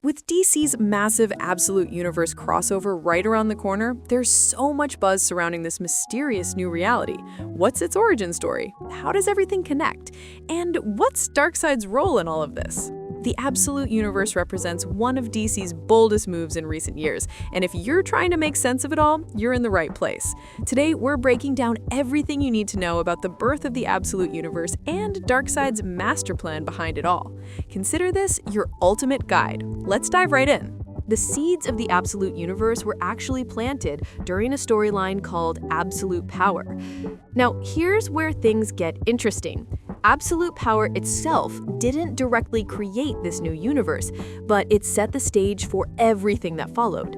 With DC's massive Absolute Universe crossover right around the corner, there's so much buzz surrounding this mysterious new reality. What's its origin story? How does everything connect? And what's Darkseid's role in all of this? The Absolute Universe represents one of DC's boldest moves in recent years, and if you're trying to make sense of it all, you're in the right place. Today, we're breaking down everything you need to know about the birth of the Absolute Universe and Darkseid's master plan behind it all. Consider this your ultimate guide. Let's dive right in. The seeds of the Absolute Universe were actually planted during a storyline called Absolute Power. Now, here's where things get interesting. Absolute Power itself didn't directly create this new universe, but it set the stage for everything that followed.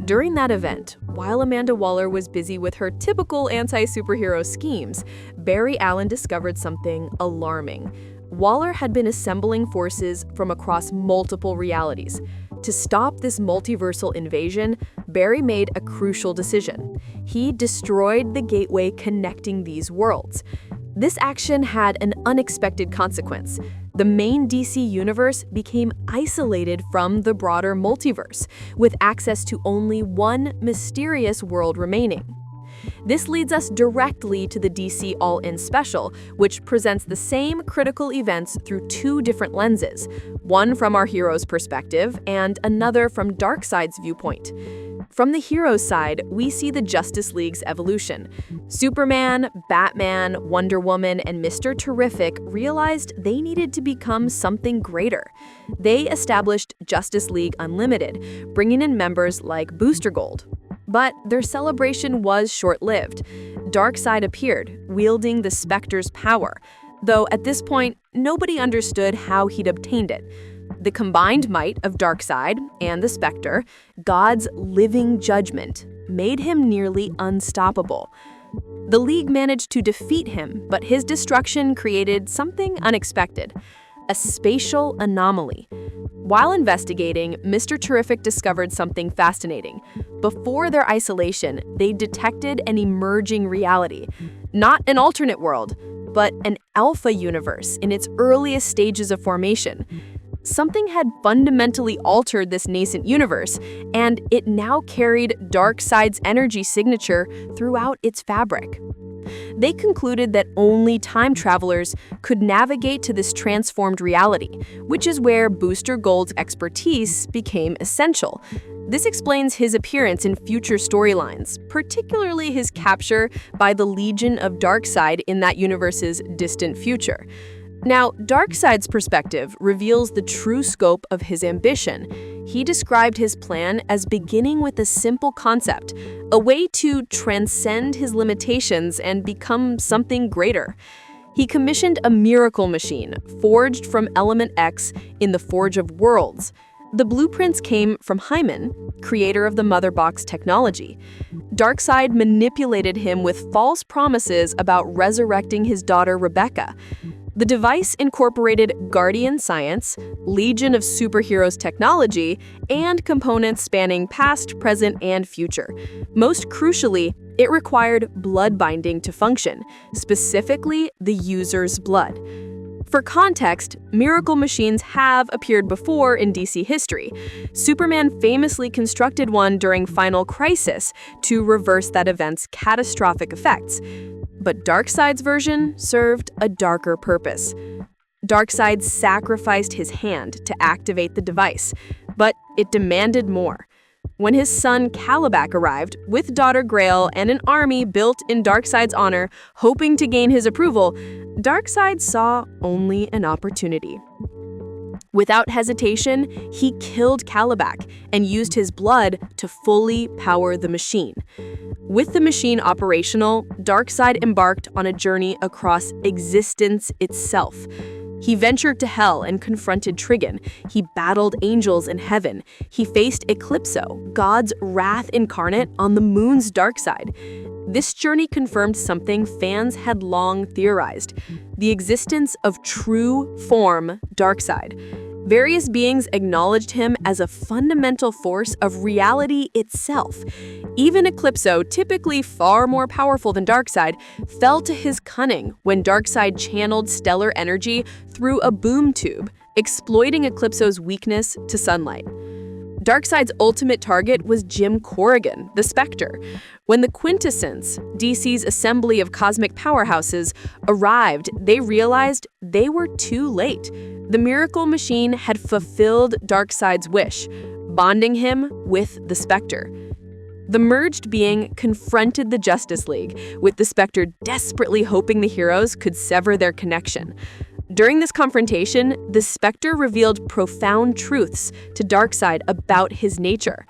During that event, while Amanda Waller was busy with her typical anti-superhero schemes, Barry Allen discovered something alarming. Waller had been assembling forces from across multiple realities. To stop this multiversal invasion, Barry made a crucial decision. He destroyed the gateway connecting these worlds. This action had an unexpected consequence. The main DC universe became isolated from the broader multiverse, with access to only one mysterious world remaining. This leads us directly to the DC All-In Special, which presents the same critical events through two different lenses, one from our hero's perspective and another from Darkseid's viewpoint. From the hero's side, we see the Justice League's evolution. Superman, Batman, Wonder Woman, and Mr. Terrific realized they needed to become something greater. They established Justice League Unlimited, bringing in members like Booster Gold. But their celebration was short-lived. Darkseid appeared, wielding the Spectre's power, though at this point, nobody understood how he'd obtained it. The combined might of Darkseid and the Spectre, God's living judgment, made him nearly unstoppable. The League managed to defeat him, but his destruction created something unexpected: a spatial anomaly. While investigating, Mr. Terrific discovered something fascinating. Before their isolation, they detected an emerging reality. Not an alternate world, but an alpha universe in its earliest stages of formation. Something had fundamentally altered this nascent universe, and it now carried Darkseid's energy signature throughout its fabric. They concluded that only time travelers could navigate to this transformed reality, which is where Booster Gold's expertise became essential. This explains his appearance in future storylines, particularly his capture by the Legion of Darkseid in that universe's distant future. Now, Darkseid's perspective reveals the true scope of his ambition. He described his plan as beginning with a simple concept, a way to transcend his limitations and become something greater. He commissioned a miracle machine, forged from Element X in the Forge of Worlds. The blueprints came from Hyman, creator of the Mother Box technology. Darkseid manipulated him with false promises about resurrecting his daughter Rebecca. The device incorporated Guardian science, Legion of Superheroes technology, and components spanning past, present, and future. Most crucially, it required blood binding to function, specifically the user's blood. For context, miracle machines have appeared before in DC history. Superman famously constructed one during Final Crisis to reverse that event's catastrophic effects. But Darkseid's version served a darker purpose. Darkseid sacrificed his hand to activate the device, but it demanded more. When his son Calabac arrived, with daughter Grail and an army built in Darkseid's honor, hoping to gain his approval, Darkseid saw only an opportunity. Without hesitation, he killed Calabac and used his blood to fully power the machine. With the machine operational, Darkseid embarked on a journey across existence itself. He ventured to Hell and confronted Trigon. He battled angels in heaven. He faced Eclipso, God's wrath incarnate on the moon's dark side. This journey confirmed something fans had long theorized: the existence of true form Darkseid. Various beings acknowledged him as a fundamental force of reality itself. Even Eclipso, typically far more powerful than Darkseid, fell to his cunning when Darkseid channeled stellar energy through a boom tube, exploiting Eclipso's weakness to sunlight. Darkseid's ultimate target was Jim Corrigan, the Spectre. When the Quintessence, DC's assembly of cosmic powerhouses, arrived, they realized they were too late. The miracle machine had fulfilled Darkseid's wish, bonding him with the Spectre. The merged being confronted the Justice League, with the Spectre desperately hoping the heroes could sever their connection. During this confrontation, the Spectre revealed profound truths to Darkseid about his nature.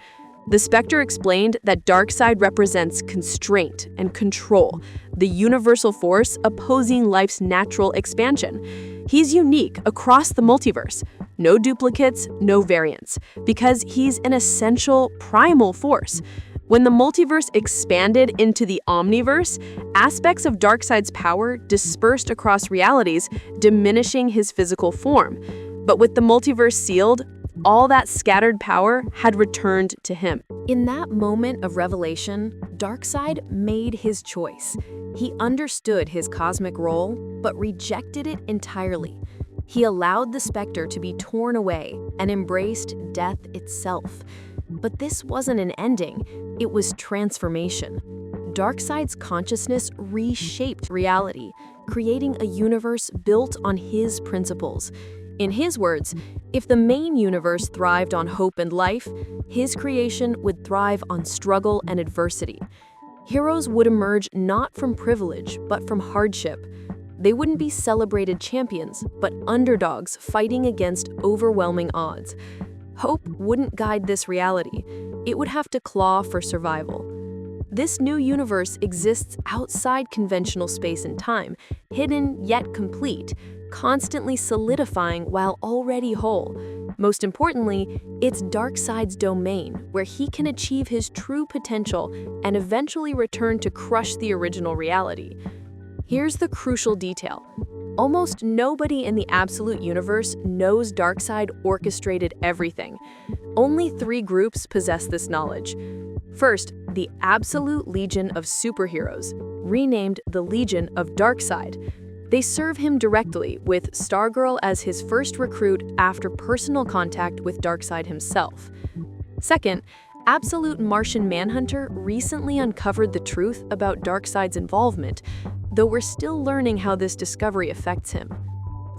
The Spectre explained that Darkseid represents constraint and control, the universal force opposing life's natural expansion. He's unique across the multiverse. No duplicates, no variants, because he's an essential, primal force. When the multiverse expanded into the Omniverse, aspects of Darkseid's power dispersed across realities, diminishing his physical form. But with the multiverse sealed, all that scattered power had returned to him. In that moment of revelation, Darkseid made his choice. He understood his cosmic role, but rejected it entirely. He allowed the Spectre to be torn away and embraced death itself. But this wasn't an ending, it was transformation. Darkseid's consciousness reshaped reality, creating a universe built on his principles. In his words, if the main universe thrived on hope and life, his creation would thrive on struggle and adversity. Heroes would emerge not from privilege, but from hardship. They wouldn't be celebrated champions, but underdogs fighting against overwhelming odds. Hope wouldn't guide this reality. It would have to claw for survival. This new universe exists outside conventional space and time, hidden yet complete, constantly solidifying while already whole. Most importantly, it's Darkseid's domain, where he can achieve his true potential and eventually return to crush the original reality. Here's the crucial detail. Almost nobody in the Absolute Universe knows Darkseid orchestrated everything. Only 3 groups possess this knowledge. First, the Absolute Legion of Superheroes, renamed the Legion of Darkseid. They serve him directly, with Stargirl as his first recruit after personal contact with Darkseid himself. Second, Absolute Martian Manhunter recently uncovered the truth about Darkseid's involvement, though we're still learning how this discovery affects him.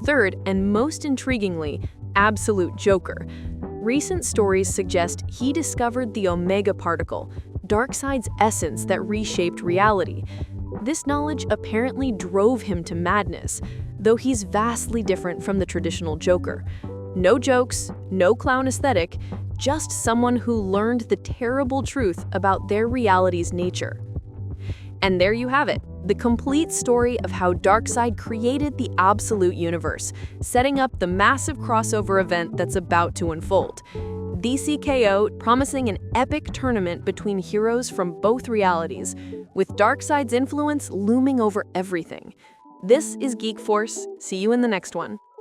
Third, and most intriguingly, Absolute Joker. Recent stories suggest he discovered the Omega Particle, Darkseid's essence that reshaped reality. This knowledge apparently drove him to madness, though he's vastly different from the traditional Joker. No jokes, no clown aesthetic, just someone who learned the terrible truth about their reality's nature. And there you have it, the complete story of how Darkseid created the Absolute Universe, setting up the massive crossover event that's about to unfold. DCKO promising an epic tournament between heroes from both realities, with Darkseid's influence looming over everything. This is GeekForce. See you in the next one.